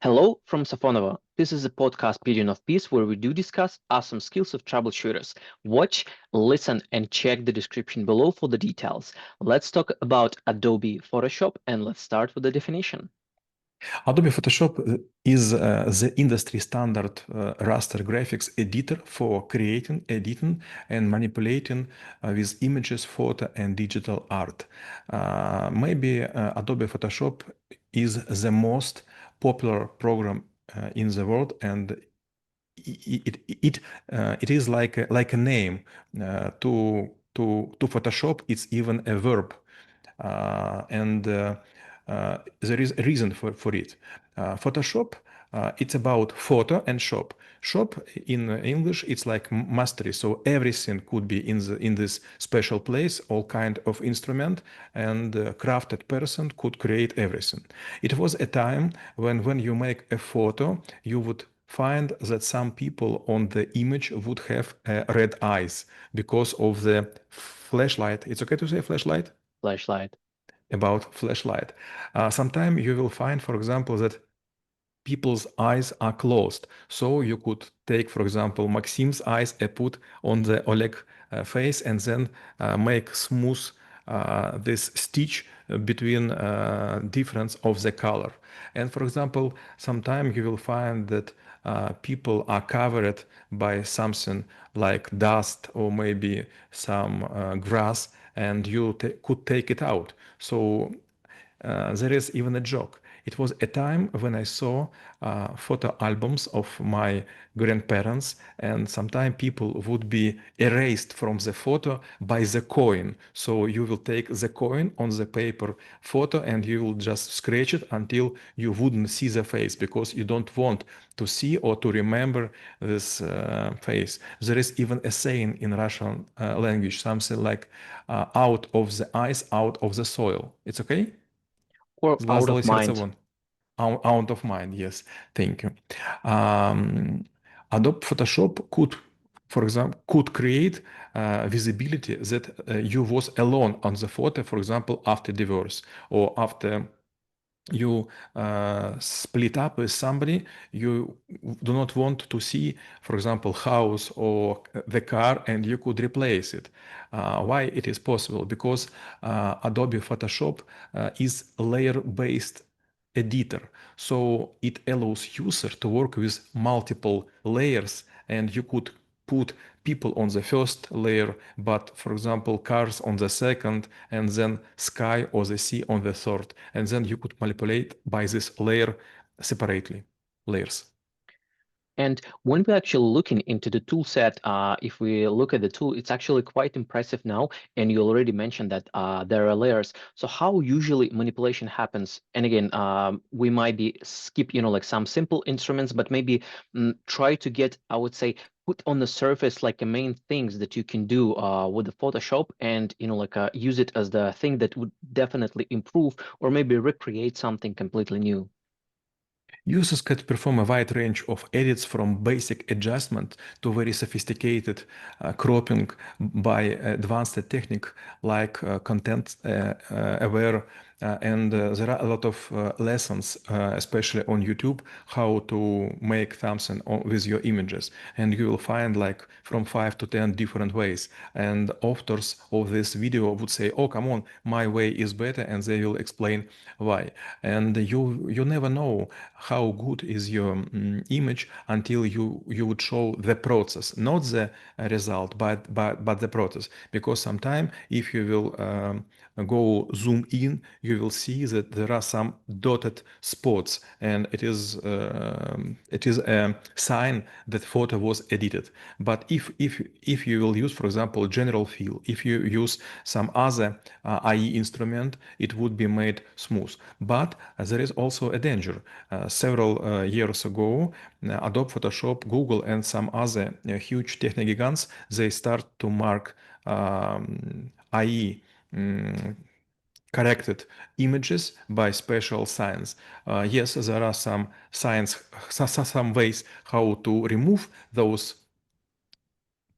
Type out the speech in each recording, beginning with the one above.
Hello from Safonovo. This is a podcast Pigeon of Peace where we do discuss awesome skills of troubleshooters. Watch, listen, and check the description below for the details. Let's talk about Adobe Photoshop and let's start with the definition. Adobe Photoshop is the industry standard raster graphics editor for creating, editing, and manipulating with images, photo, and digital art. Maybe Adobe Photoshop is the most popular program in the world, and it is like a name to Photoshop. It's even a verb, and there is a reason for it. Photoshop, it's about photo and shop. Shop in English, it's like mastery. So everything could be in this special place, all kind of instrument, and crafted person could create everything. It was a time when you make a photo, you would find that some people on the image would have red eyes because of the flashlight. It's okay to say flashlight? Flashlight. About flashlight. Sometimes you will find, for example, that people's eyes are closed. So you could take, for example, Maxim's eyes and put on the Oleg face and then make smooth this stitch between difference of the color. And for example, sometimes you will find that people are covered by something like dust or maybe some grass, and you could take it out. So there is even a joke. It was a time when I saw photo albums of my grandparents, and sometimes people would be erased from the photo by the coin. So you will take the coin on the paper photo and you will just scratch it until you wouldn't see the face because you don't want to see or to remember this face. There is even a saying in Russian language, something like out of the eyes, out of the soil. It's okay? Or out of Злое сердце mind. вон. Out of mind, yes. Thank you. Adobe Photoshop could, for example, could create visibility that you was alone on the photo, for example, after divorce or after you split up with somebody, you do not want to see, for example, house or the car, and you could replace it. Why it is possible? Because Adobe Photoshop is layer-based editor, so it allows user to work with multiple layers, and you could put people on the first layer, but for example, cars on the second, and then sky or the sea on the third. And then you could manipulate by this layer separately, layers. And when we're actually looking into the tool set, if we look at the tool, it's actually quite impressive now. And you already mentioned that there are layers. So how usually manipulation happens? And again, we might be skip, like some simple instruments, but maybe try to get, I would say, put on the surface like the main things that you can do with the Photoshop and, use it as the thing that would definitely improve or maybe recreate something completely new. Users could perform a wide range of edits from basic adjustment to very sophisticated cropping by advanced technique like content aware. And there are a lot of lessons, especially on YouTube, how to make something with your images. And you will find like from 5 to 10 different ways. And authors of this video would say, oh, come on, my way is better. And they will explain why. And you never know how good is your image until you would show the process, not the result, but the process. Because sometimes if you will go zoom in, you will see that there are some dotted spots, and it is a sign that photo was edited. But if you will use, for example, general fill, if you use some other IE instrument, it would be made smooth. But there is also a danger. Several years ago, Adobe Photoshop, Google, and some other huge techno gigants, they start to mark IE corrected images by special signs. Yes, there are some signs, some ways how to remove those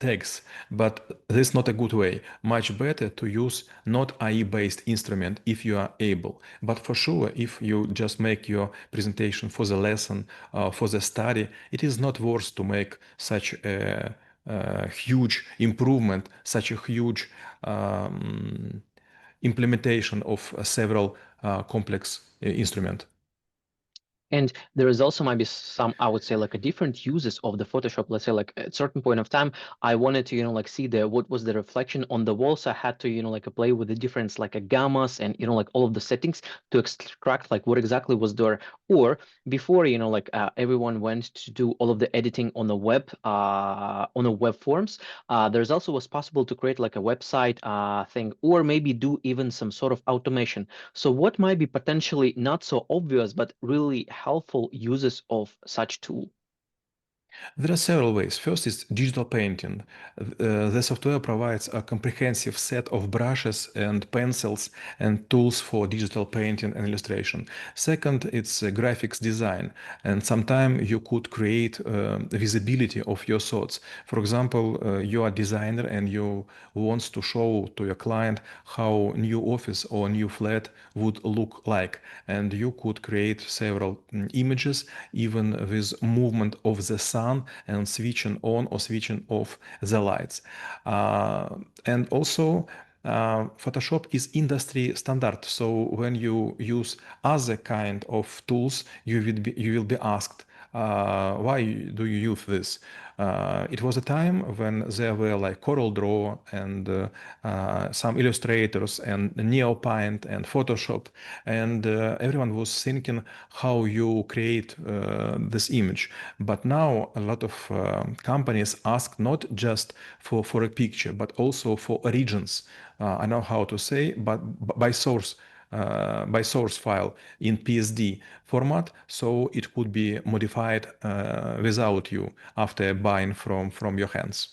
tags, but this is not a good way. Much better to use not AI-based instrument if you are able. But for sure, if you just make your presentation for the lesson, for the study, it is not worth to make such a huge improvement, such a huge implementation of several complex instrument. And there is also maybe some, I would say, like a different uses of the Photoshop. Let's say like at a certain point of time, I wanted to, like see what was the reflection on the wall. So I had to, like play with the difference, like a gammas and, like all of the settings to extract like what exactly was there. Or before, like everyone went to do all of the editing on the web forms. There's also was possible to create like a website thing, or maybe do even some sort of automation. So what might be potentially not so obvious, but really helpful uses of such tool? There are several ways. First is digital painting. The software provides a comprehensive set of brushes and pencils and tools for digital painting and illustration. Second, it's graphics design. And sometimes you could create visibility of your thoughts. For example, you are a designer and you want to show to your client how new office or new flat would look like. And you could create several images, even with movement of the sun and switching on or switching off the lights. And also, Photoshop is industry standard. So when you use other kind of tools, you will be asked, why do you use this? It was a time when there were like CorelDRAW and some illustrators and NeoPaint and Photoshop, and everyone was thinking how you create this image. But now a lot of companies ask not just for a picture, but also for regions. I know how to say, but by source file in PSD format, so it could be modified without you after buying from your hands.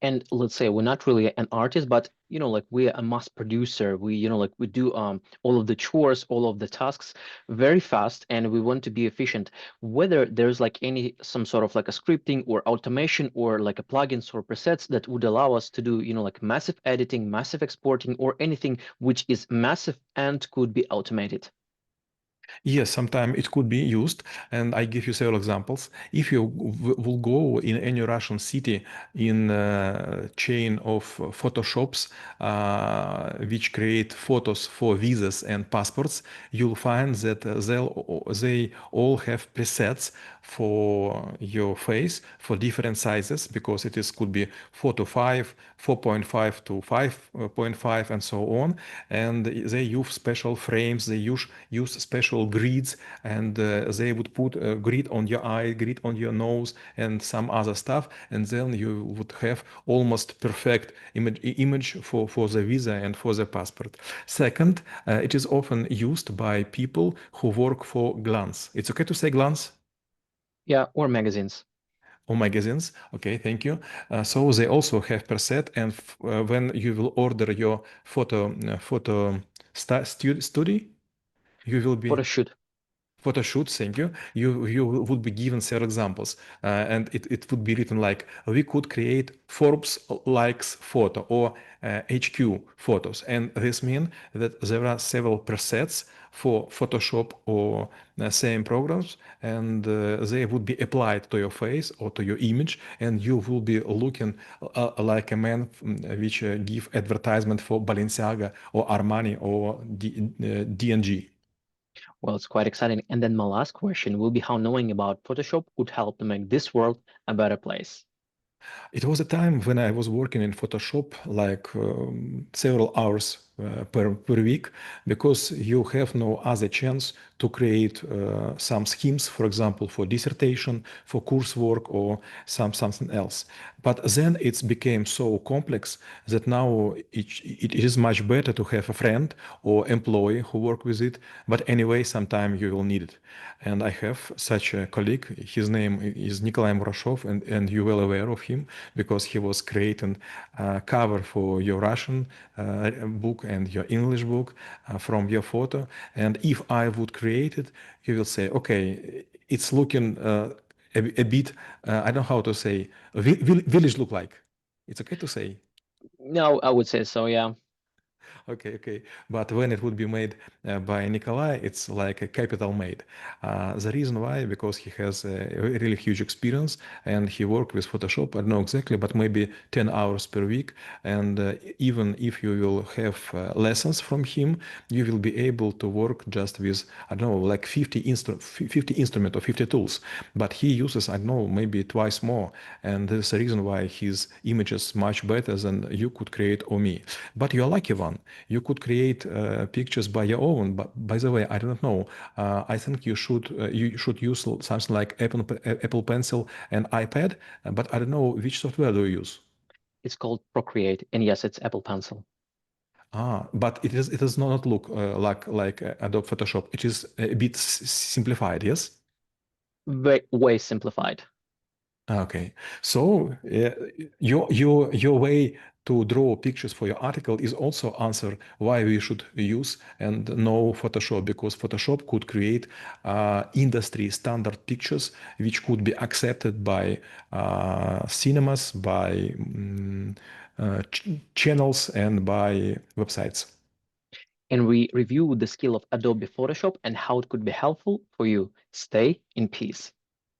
And let's say we're not really an artist, but like we're a mass producer. We like we do all of the chores, all of the tasks very fast, and we want to be efficient. Whether there's like some sort of like a scripting or automation or like a plugins or presets that would allow us to do like massive editing, massive exporting, or anything which is massive and could be automated. Yes, sometimes it could be used, and I give you several examples. If you will go in any Russian city in a chain of Photoshops which create photos for visas and passports, you'll find that they all have presets for your face for different sizes, because could be 4 to 5, 4.5 to 5.5, and so on. And they use special frames, they use special grids, and they would put a grid on your eye, grid on your nose, and some other stuff, and then you would have almost perfect image for the visa and for the passport. Second, it is often used by people who work for glance. It's okay to say glance? Yeah, or magazines. Or magazines. Okay, thank you. So they also have preset, and when you will order your study, you will be Photo shoot. photo shoots, thank you. You would be given several examples, and it would be written like, we could create Forbes likes photo or HQ photos, and this means that there are several presets for Photoshop or same programs, and they would be applied to your face or to your image, and you will be looking like a man which give advertisement for Balenciaga or Armani or D&G. Well, it's quite exciting. And then my last question will be how knowing about Photoshop would help to make this world a better place. It was a time when I was working in Photoshop like several hours per week, because you have no other chance to create some schemes, for example, for dissertation, for coursework, or something else. But then it became so complex that now it is much better to have a friend or employee who work with it. But anyway, sometime you will need it. And I have such a colleague. His name is Nikolai Murashov, and you're well aware of him because he was creating a cover for your Russian book and your English book from your photo. And if I would create it, he will say, okay, it's looking a bit, I don't know how to say, village look like. It's okay to say. No, I would say so, yeah. Okay, okay. But when it would be made by Nikolai, it's like a capital made. The reason why, because he has a really huge experience and he worked with Photoshop, I don't know exactly, but maybe 10 hours per week. And even if you will have lessons from him, you will be able to work just with, I don't know, like 50 instrument or 50 tools. But he uses, I don't know, maybe twice more. And there's a reason why his images much better than you could create or me. But you're lucky one. You could create pictures by your own. But by the way, I don't know. I think you should use something like Apple Pencil and iPad. But I don't know which software do you use. It's called Procreate, and yes, it's Apple Pencil. But it does not look like Adobe Photoshop. It is a bit simplified. Yes. Way simplified. Okay, so your way to draw pictures for your article is also answer why we should use and know Photoshop, because Photoshop could create industry standard pictures which could be accepted by cinemas, by channels, and by websites. And we review the skill of Adobe Photoshop and how it could be helpful for you. Stay in peace.